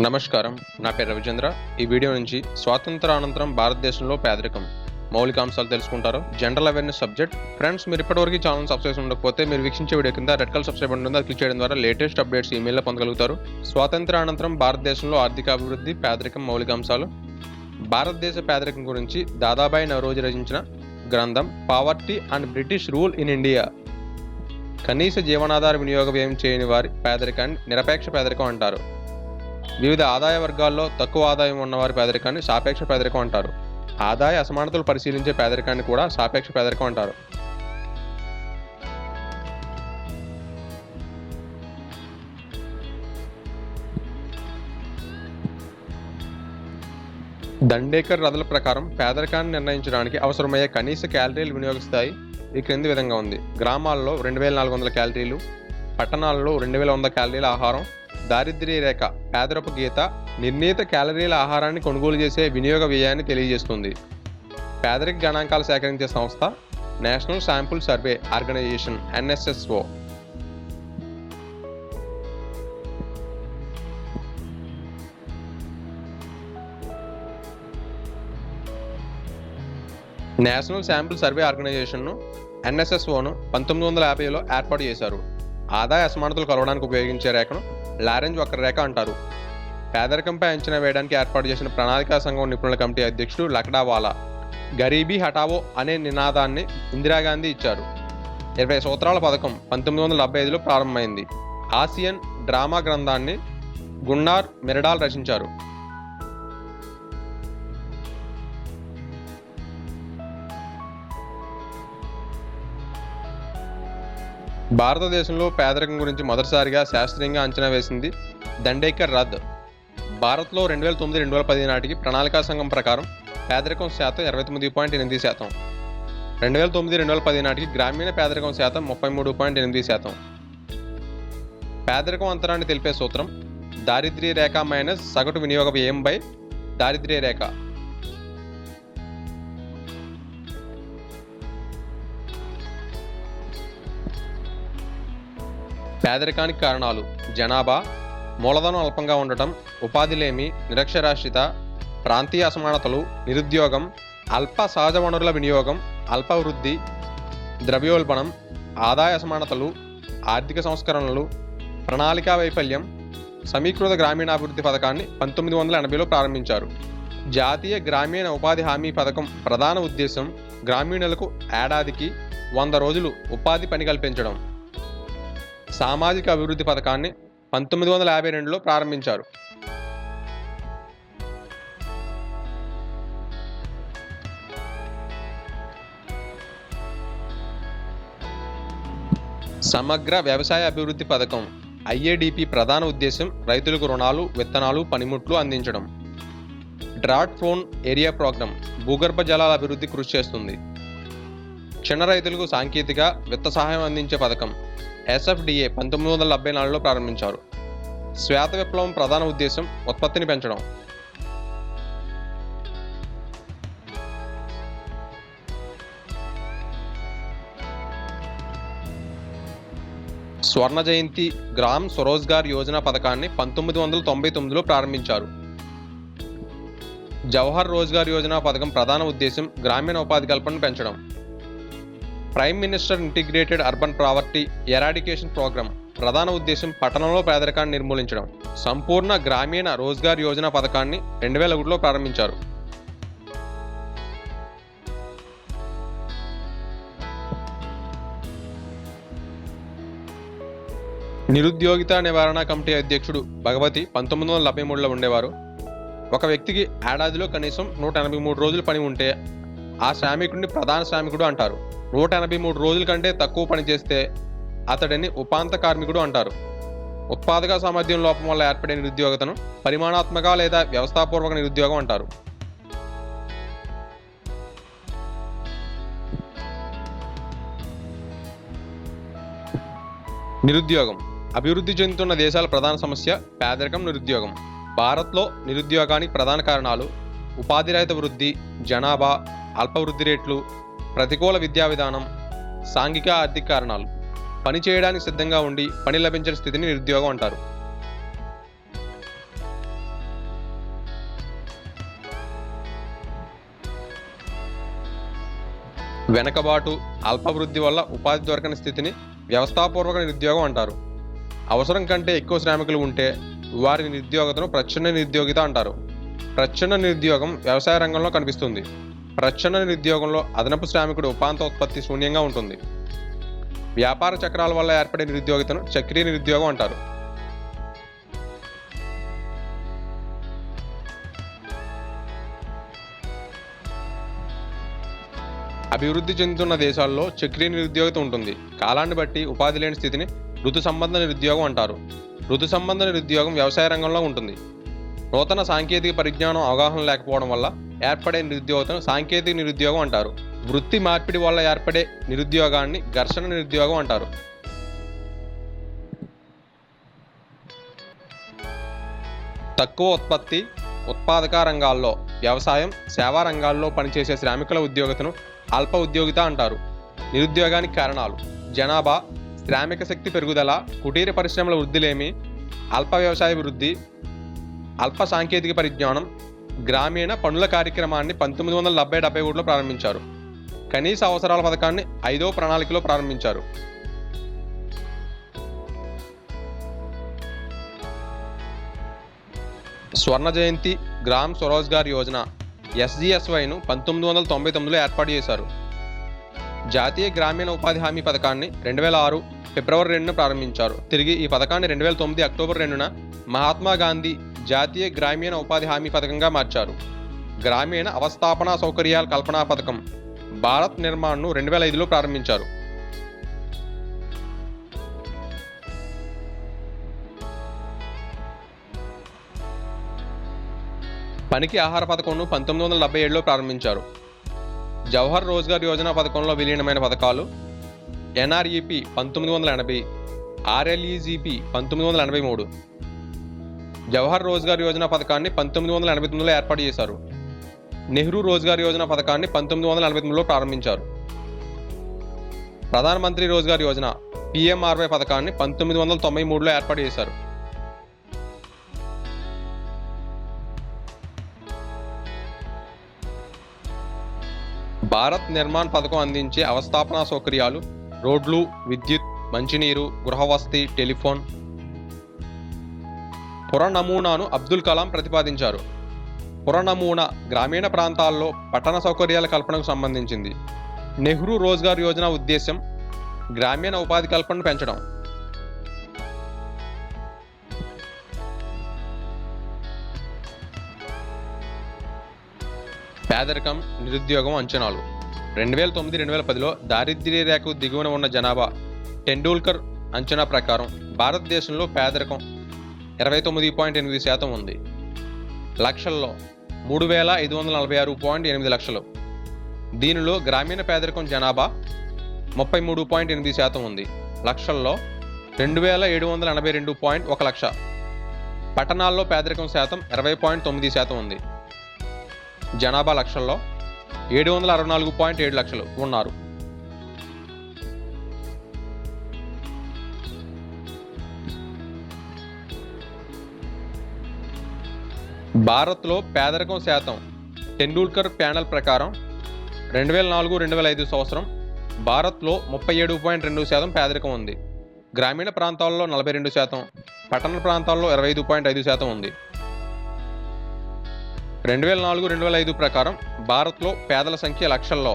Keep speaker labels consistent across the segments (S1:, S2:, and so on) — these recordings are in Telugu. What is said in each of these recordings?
S1: నమస్కారం. నా పేరు రవిచంద్ర. ఈ వీడియో నుంచి స్వాతంత్రానంతరం భారతదేశంలో పేదరికం మౌలిక అంశాలు తెలుసుకుంటారు. General awareness subject. ఫ్రెండ్స్, మీరు ఇప్పటివరకు ఛానల్ సబ్స్క్రైబ్ ఉండకపోతే మీరు వీక్షించే వీడియో కింద రెడ్ కలర్ సబ్స్క్రైబ్ బటన్ ఉంది, అది క్లిక్ చేయడం ద్వారా లేటెస్ట్ అప్డేట్స్ ఈమెయిల్లో పొందగలుగుతారు. స్వాతంత్రానంతరం భారతదేశంలో ఆర్థిక అభివృద్ధి, పేదరికం మౌలిక అంశాలు. భారతదేశ పేదరికం గురించి దాదాబాయి నవరోజీ రచించిన గ్రంథం poverty and British rule in India. కనీస జీవనాధార వినియోగ వ్యయం చేయని వారి పేదరికాన్ని నిరపేక్ష పేదరికం అంటారు. వివిధ ఆదాయ వర్గాల్లో తక్కువ ఆదాయం ఉన్నవారి పేదరికాన్ని సాపేక్ష పేదరికం అంటారు. ఆదాయ అసమానతలు పరిశీలించే పేదరికాన్ని కూడా సాపేక్ష పేదరికం అంటారు. దండేకర్ రథల ప్రకారం పేదరికాన్ని నిర్ణయించడానికి అవసరమయ్యే కనీస క్యాలరీల వినియోగ స్థాయి ఈ క్రింది విధంగా ఉంది. గ్రామాల్లో 2400 క్యాలరీలు, పట్టణాల్లో 2100 క్యాలరీల ఆహారం. దారిద్ర్య రేఖ పేదరపు గీత నిర్ణీత క్యాలరీల ఆహారాన్ని కొనుగోలు చేసే వినియోగ వ్యయాన్ని తెలియజేస్తుంది. పేదరిక గణాంకాలు సేకరించే సంస్థ national sample survey organisation NSSO. National sample survey ఆర్గనైజేషన్ను NSSOను 1950లో ఏర్పాటు చేశారు. ఆదాయ అసమానతలు కొలవడానికి ఉపయోగించే రేఖను లారెంజ్ వక్రరేఖ అంటారు. పేదరికంపై అంచనా వేయడానికి ఏర్పాటు చేసిన ప్రణాళికా సంఘం నిపుణుల కమిటీ అధ్యక్షుడు లక్డావాలా గరీబీ హఠావో అనే నినాదాన్ని ఇందిరాగాంధీ ఇచ్చారు. 20 సూత్రాల పథకం 1975లో ప్రారంభమైంది. ఆసియన్ డ్రామా గ్రంథాన్ని గున్నార్ మిరడాల్ రచించారు. భారతదేశంలో పేదరికం గురించి మొదటిసారిగా శాస్త్రీయంగా అంచనా వేసింది దండేకర్ రథ్. భారత్లో 2009-2010 నాటికి ప్రణాళికా సంఘం ప్రకారం పేదరికం శాతం 29.8%. 2009-2010 నాటికి గ్రామీణ పేదరికం శాతం 33.8%. పేదరికం అంతరాన్ని తెలిపే సూత్రం దారిద్ర్య రేఖ మైనస్ సగటు వినియోగ వ్యయం బై దారిద్ర్య రేఖ. పేదరికానికి కారణాలు: జనాభా, మూలధనం అల్పంగా ఉండటం, ఉపాధిలేమి, నిరక్షరాస్యత, ప్రాంతీయ అసమానతలు, నిరుద్యోగం, అల్ప సహజ వనరుల వినియోగం, అల్ప వృద్ధి, ద్రవ్యోల్బణం, ఆదాయ అసమానతలు, ఆర్థిక సంస్కరణలు, ప్రణాళికా వైఫల్యం. సమీకృత గ్రామీణాభివృద్ధి పథకాన్ని 1980లో ప్రారంభించారు. జాతీయ గ్రామీణ ఉపాధి హామీ పథకం ప్రధాన ఉద్దేశం గ్రామీణులకు ఏడాదికి 100 రోజులు ఉపాధి పని కల్పించడం. సామాజిక అభివృద్ధి పథకాన్ని 1952లో ప్రారంభించారు. సమగ్ర వ్యవసాయ అభివృద్ధి పథకం IADP ప్రధాన ఉద్దేశం రైతులకు రుణాలు, విత్తనాలు, పనిముట్లు అందించడం. డ్రాట్ ప్రోన్ ఏరియా ప్రోగ్రాం భూగర్భ జలాల అభివృద్ధి కృషి చేస్తుంది. చిన్న రైతులకు సాంకేతిక విత్త సహాయం అందించే పథకం SFDA 1974లో ప్రారంభించారు. శ్వేత విప్లవం ప్రధాన ఉద్దేశం ఉత్పత్తిని పెంచడం. స్వర్ణ జయంతి గ్రామ్ స్వరోజ్గార్ యోజన పథకాన్ని 1999లో ప్రారంభించారు. జవహర్ రోజ్గార్ యోజన పథకం ప్రధాన ఉద్దేశం గ్రామీణ ఉపాధి కల్పనను పెంచడం. Prime minister integrated urban poverty eradication programme ప్రధాన ఉద్దేశం పట్టణంలో పేదరికాన్ని నిర్మూలించడం. సంపూర్ణ గ్రామీణ రోజ్గార్ యోజన పథకాన్ని 2001లో ప్రారంభించారు. నిరుద్యోగిత నివారణ కమిటీ అధ్యక్షుడు భగవతి 1973లో ఉండేవారు. ఒక వ్యక్తికి ఏడాదిలో కనీసం 183 రోజులు పని ఉంటే ఆ శ్రామికుడిని ప్రధాన శ్రామికుడు అంటారు. 183 రోజుల కంటే తక్కువ పని చేస్తే అతడిని ఉపాంత కార్మికుడు అంటారు. ఉత్పాదక సామర్థ్యం లోపం వల్ల ఏర్పడే నిరుద్యోగతను పరిమాణాత్మక లేదా వ్యవస్థాపూర్వక నిరుద్యోగం అంటారు. నిరుద్యోగం అభివృద్ధి చెందుతున్న దేశాల ప్రధాన సమస్య పేదరికం, నిరుద్యోగం. భారత్లో నిరుద్యోగానికి ప్రధాన కారణాలు ఉపాధి రహిత వృద్ధి, జనాభా, అల్ప వృద్ధి రేట్లు, ప్రతికూల విద్యా విధానం, సాంఘిక ఆర్థిక కారణాలు. పని చేయడానికి సిద్ధంగా ఉండి పని లభించని స్థితిని నిరుద్యోగం అంటారు. వెనకబాటు, అల్పవృద్ధి వల్ల ఉపాధి దొరకని స్థితిని వ్యవస్థాపూర్వక నిరుద్యోగం అంటారు. అవసరం కంటే ఎక్కువ శ్రామికులు ఉంటే వారి నిరుద్యోగతను ప్రచ్ఛన్న నిరుద్యోగిత అంటారు. ప్రచ్ఛన్న నిరుద్యోగం వ్యవసాయ రంగంలో కనిపిస్తుంది. ప్రచ్ఛన్న నిరుద్యోగంలో అదనపు శ్రామికుడు ఉపాంత ఉత్పత్తి శూన్యంగా ఉంటుంది. వ్యాపార చక్రాల వల్ల ఏర్పడే నిరుద్యోగితను చక్రీయ నిరుద్యోగం అంటారు. అభివృద్ధి చెందుతున్న దేశాల్లో చక్రీయ నిరుద్యోగిత ఉంటుంది. కాలాన్ని బట్టి ఉపాధి లేని స్థితిని ఋతు సంబంధ నిరుద్యోగం అంటారు. ఋతు సంబంధ నిరుద్యోగం వ్యవసాయ రంగంలో ఉంటుంది. నూతన సాంకేతిక పరిజ్ఞానం అవగాహన లేకపోవడం వల్ల ఏర్పడే నిరుద్యోగతను సాంకేతిక నిరుద్యోగం అంటారు. వృత్తి మార్పిడి వల్ల ఏర్పడే నిరుద్యోగాన్ని ఘర్షణ నిరుద్యోగం అంటారు. తక్కువ ఉత్పత్తి, ఉత్పాదక రంగాల్లో, వ్యవసాయం, సేవా రంగాల్లో పనిచేసే శ్రామికుల ఉద్యోగతను అల్ప ఉద్యోగిత అంటారు. నిరుద్యోగానికి కారణాలు: జనాభా, శ్రామిక శక్తి పెరుగుదల, కుటీర పరిశ్రమల వృద్ధిలేమి, అల్ప వ్యవసాయ వృద్ధి, అల్ప సాంకేతిక పరిజ్ఞానం. గ్రామీణ పనుల కార్యక్రమాన్ని 1970-71లో ప్రారంభించారు. కనీస అవసరాల పథకాన్ని 5వ ప్రణాళికలో ప్రారంభించారు. స్వర్ణ జయంతి, గ్రామ్ స్వరోజ్గార్ యోజన SGSYను 1999లో ఏర్పాటు చేశారు. జాతీయ గ్రామీణ ఉపాధి హామీ పథకాన్ని 2006 ఫిబ్రవరి 2న ప్రారంభించారు. తిరిగి ఈ పథకాన్ని 2009 అక్టోబర్ 2న మహాత్మా గాంధీ జాతీయ గ్రామీణ ఉపాధి హామీ పథకంగా మార్చారు. గ్రామీణ అవస్థాపన సౌకర్యాల కల్పనా పథకం భారత్ నిర్మాణ్ను 2005లో ప్రారంభించారు. పనికి ఆహార పథకంను 1977లో ప్రారంభించారు. జవహర్ రోజ్గార్ యోజన పథకంలో విలీనమైన పథకాలు: NREP 1980, RLEGP 1983. జవహర్ రోజ్గార్ యోజన పథకాన్ని 1989లో ఏర్పాటు చేశారు. నెహ్రూ రోజ్గార్ యోజన పథకాన్ని 1949లో ప్రారంభించారు. ప్రధానమంత్రి రోజ్గార్ యోజన PMRY పథకాన్ని 1993లో ఏర్పాటు చేశారు. భారత్ నిర్మాణ్ పథకం అందించే అవస్థాపన సౌకర్యాలు: రోడ్లు, విద్యుత్, మంచినీరు, గృహవసతి, టెలిఫోన్. పుర నమూనాను అబ్దుల్ కలాం ప్రతిపాదించారు. పుర నమూనా గ్రామీణ ప్రాంతాల్లో పట్టణ సౌకర్యాల కల్పనకు సంబంధించింది. నెహ్రూ రోజ్గార్ యోజన ఉద్దేశ్యం గ్రామీణ ఉపాధి కల్పనను పెంచడం. పేదరికం, నిరుద్యోగం అంచనాలు: 2009-2010లో దారిద్ర్య రేఖకు దిగువన ఉన్న జనాభా టెండూల్కర్ అంచనా ప్రకారం భారతదేశంలో పేదరికం 29.8% ఉంది. లక్షల్లో 3,546.8 లక్షలు. దీనిలో గ్రామీణ పేదరికం జనాభా 33.8% ఉంది. లక్షల్లో 2,782.1 లక్ష. పట్టణాల్లో పేదరికం శాతం 20.9% ఉంది. జనాభా లక్షల్లో 764.7 లక్షలు ఉన్నారు. భారత్లో పేదరికం శాతం టెండూల్కర్ ప్యానెల్ ప్రకారం 2004-2005 సంవత్సరం భారత్లో 37.2% పేదరికం ఉంది. గ్రామీణ ప్రాంతాల్లో 42%, పట్టణ ప్రాంతాల్లో 25.5% ఉంది. 2004-2005 ప్రకారం భారత్లో పేదల సంఖ్య లక్షల్లో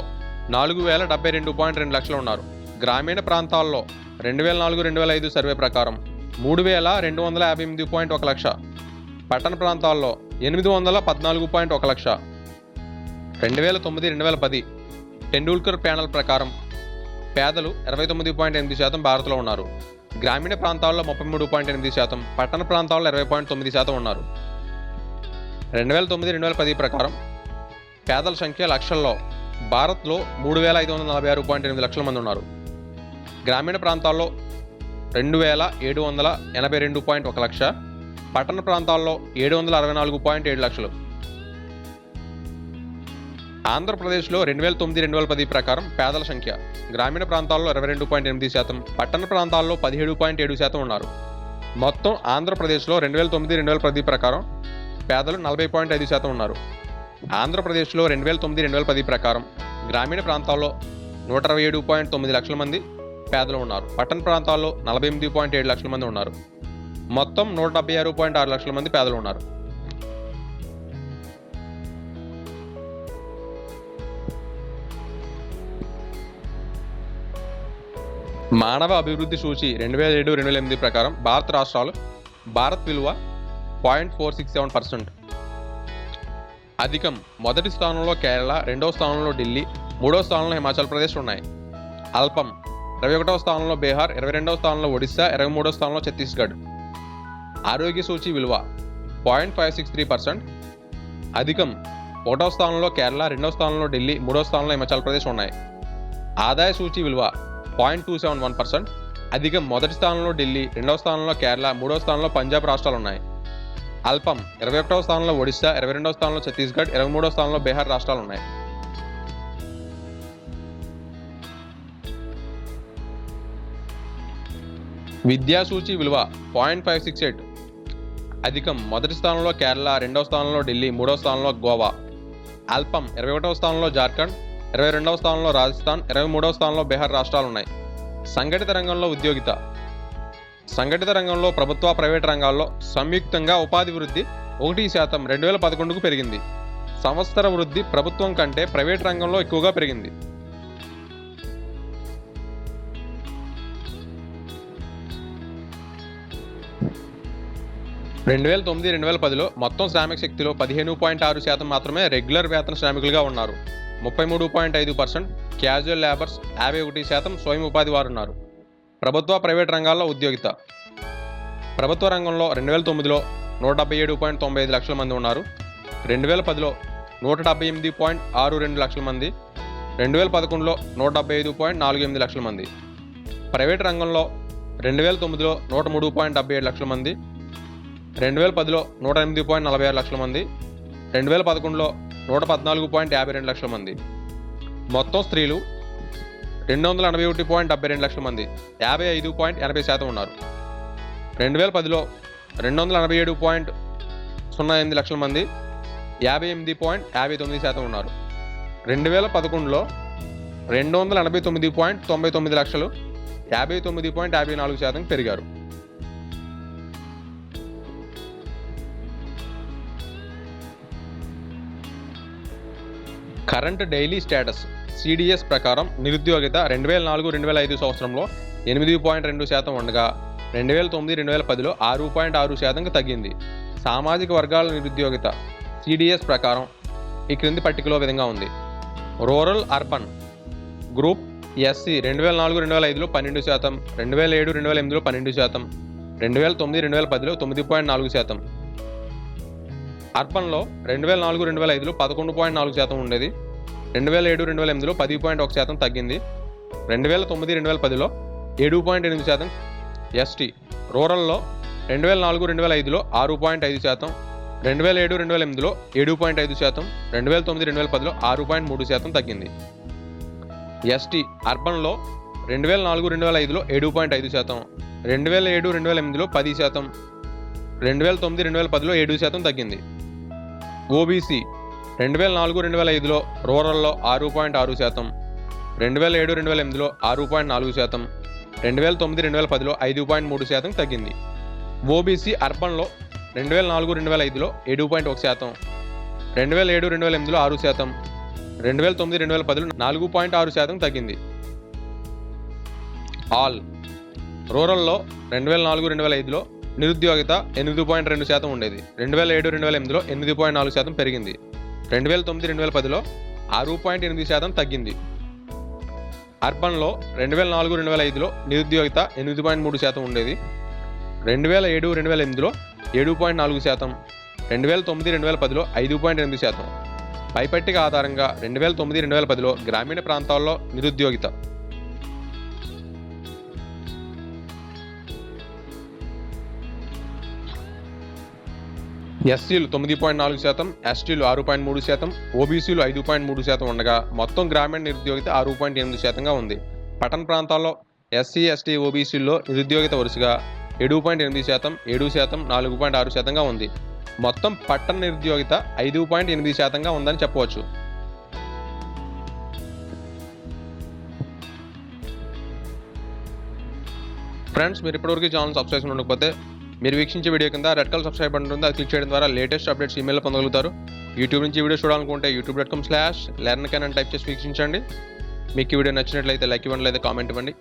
S1: 4,072.2 లక్షలు ఉన్నారు. గ్రామీణ ప్రాంతాల్లో 2004-2005 సర్వే ప్రకారం 3,258.1 లక్ష. పట్టణ ప్రాంతాల్లో 814.1 లక్ష. 2009-2010 టెండూల్కర్ ప్యానెల్ ప్రకారం పేదలు 29.8% భారత్లో ఉన్నారు. గ్రామీణ ప్రాంతాల్లో 33.8%, పట్టణ ప్రాంతాల్లో 20.9% ఉన్నారు. 2009-2010 ప్రకారం పేదల సంఖ్య లక్షల్లో భారత్లో 3,546.8 లక్షల మంది ఉన్నారు. గ్రామీణ ప్రాంతాల్లో 2,782.1 లక్ష, పట్టణ ప్రాంతాల్లో 764.7 లక్షలు. ఆంధ్రప్రదేశ్లో 2009-2010 ప్రకారం పేదల సంఖ్య గ్రామీణ ప్రాంతాల్లో 22.8%, పట్టణ ప్రాంతాల్లో 17.7% ఉన్నారు. మొత్తం ఆంధ్రప్రదేశ్లో 2009-2010 ప్రకారం పేదలు 40.5% ఉన్నారు. ఆంధ్రప్రదేశ్లో 2009-2010 ప్రకారం గ్రామీణ ప్రాంతాల్లో 127.9 లక్షల మంది పేదలు ఉన్నారు. పట్టణ ప్రాంతాల్లో 48.7 లక్షల మంది ఉన్నారు. మొత్తం 176.6 లక్షల మంది పేదలు ఉన్నారు. మానవ అభివృద్ధి సూచి 2007-2008 ప్రకారం భారత్ విలువ 0.467%. అధికం మొదటి స్థానంలో కేరళ, రెండవ స్థానంలో ఢిల్లీ, మూడవ స్థానంలో హిమాచల్ ప్రదేశ్ ఉన్నాయి. అల్పం 21వ స్థానంలో బీహార్, 22వ స్థానంలో ఒడిశా, 23వ స్థానంలో ఛత్తీస్గఢ్. ఆరోగ్య సూచి విలువ 0.563%. అధికం 1వ స్థానంలో కేరళ, 2వ స్థానంలో ఢిల్లీ, 3వ స్థానంలో హిమాచల్ ప్రదేశ్ ఉన్నాయి. ఆదాయ సూచి విలువ 0.271%. అధికం మొదటి స్థానంలో ఢిల్లీ, 2వ స్థానంలో కేరళ, 3వ స్థానంలో పంజాబ్ రాష్ట్రాలు ఉన్నాయి. అల్పం 21వ స్థానంలో ఒడిశా, 22వ స్థానంలో ఛత్తీస్గఢ్, 23వ స్థానంలో బీహార్ రాష్ట్రాలు ఉన్నాయి. విద్యా సూచి విలువ 0.568. అధికం మొదటి స్థానంలో కేరళ, 2వ స్థానంలో ఢిల్లీ, 3వ స్థానంలో గోవా. అల్పం 21వ స్థానంలో జార్ఖండ్, 22వ స్థానంలో రాజస్థాన్, 23వ స్థానంలో బీహార్ రాష్ట్రాలు ఉన్నాయి. సంఘటిత రంగంలో ఉద్యోగిత. సంఘటిత రంగంలో ప్రభుత్వ, ప్రైవేట్ రంగాల్లో సంయుక్తంగా ఉపాధి వృద్ధి 1% 2011కు పెరిగింది. సంవత్సర వృద్ధి ప్రభుత్వం కంటే ప్రైవేట్ రంగంలో ఎక్కువగా పెరిగింది. రెండు 2009-2010లో మొత్తం శ్రామిక శక్తిలో 15.6% మాత్రమే రెగ్యులర్ వేతన శ్రామికులుగా ఉన్నారు. 33.5% క్యాజువల్ లేబర్స్, 51% స్వయం ఉపాధి వారు ఉన్నారు. ప్రభుత్వ, ప్రైవేట్ రంగాల్లో ఉద్యోగిత. ప్రభుత్వ రంగంలో 2009లో 177.95 లక్షల మంది ఉన్నారు. 2010లో 178.62 లక్షల మంది. 2011లో 175.48 లక్షల మంది. ప్రైవేట్ రంగంలో 2009లో 103.77 లక్షల మంది. 2010లో 108.46 లక్షల మంది. 2011లో 114.52 లక్షల మంది. మొత్తం స్త్రీలు 281.72 లక్షల మంది, 55.80% ఉన్నారు. 2010లో 287.08 లక్షల మంది, 58.59% ఉన్నారు. 2011లో 289.99 లక్షలు, 59.54% పెరిగారు. కరెంట్ డైలీ స్టేటస్ CDS ప్రకారం నిరుద్యోగిత 2004-2005 సంవత్సరంలో 8.2% ఉండగా 2009-2010లో 6.6%కి తగ్గింది. సామాజిక వర్గాల నిరుద్యోగిత CDS ప్రకారం ఈ క్రింది పట్టికలో విధంగా ఉంది. Rural urban group SC 2004-2005లో 12%, 2007-2008లో 12%, 2009-2010లో 9.4%. అర్బన్లో 2004-2005లో 11.4% ఉండేది. 2007-2008లో 10.1% తగ్గింది. 2009-2010లో 7.8%. ST రూరల్లో 2004-2005లో 6.5%, 2007-2008లో 7.5%, 2009-2010లో 6.3% తగ్గింది. ST అర్బన్లో 2004-2005లో 7.5%, 2007-2008లో 10%, 2009-2010లో 7% తగ్గింది. OBC 2004-2005లో రూరల్లో 6.6%, 2007-2008లో 6.4%, 2009-2010లో 5.3% తగ్గింది. OBC అర్బన్లో 2004-2005లో 7.1%, 2007-2008లో 6%, 2009-2010లో 4.6% తగ్గింది. ఆల్ రూరల్లో 2004-2005లో నిరుద్యోగిత 8.2% ఉండేది. 2007-2008లో 8.4% పెరిగింది. 2009-2010లో 6.8% తగ్గింది. అర్బన్లో 2004-2005లో నిరుద్యోగిత 8.3% ఉండేది. 2007-2008లో 7.4%, 2009-2010లో 5.8%. పైపట్టిక ఆధారంగా 2009-2010లో గ్రామీణ ప్రాంతాల్లో నిరుద్యోగిత SCలు 9.4%, STలు 6.3%, OBCలు 5.3% ఉండగా మొత్తం గ్రామీణ నిరుద్యోగిత 6.8%గా ఉంది. పట్టణ ప్రాంతాల్లో SC, ST, OBCల్లో నిరుద్యోగిత వరుసగా 7.8%, 7%, 4.6%గా ఉంది. మొత్తం పట్టణ నిరుద్యోగిత 5.8%గా ఉందని చెప్పవచ్చు. ఫ్రెండ్స్ మీరు ఇప్పటివరకు ఛానల్ సబ్స్క్రైబ్ ఉండకపోతే మీరు వీక్షించే వీడియో కింద రెడ్ కలర్ సబ్స్క్రైబ్ బటన్ ఉంటుంది, అది క్లిక్ చేయడం ద్వారా లేటెస్ట్ అప్డేట్స్ ఈమెయిల్లో పొందగలుగుతారు. యూట్యూబ్ నుంచి వీడియో చూడాలనుకుంటే youtube.com/learncan అని టైప్ చేసి వీక్షించండి. మీకు ఈ వీడియో నచ్చినట్లయితే లైక్ ఇవ్వండి లేదా కామెంట్ ఇవ్వండి.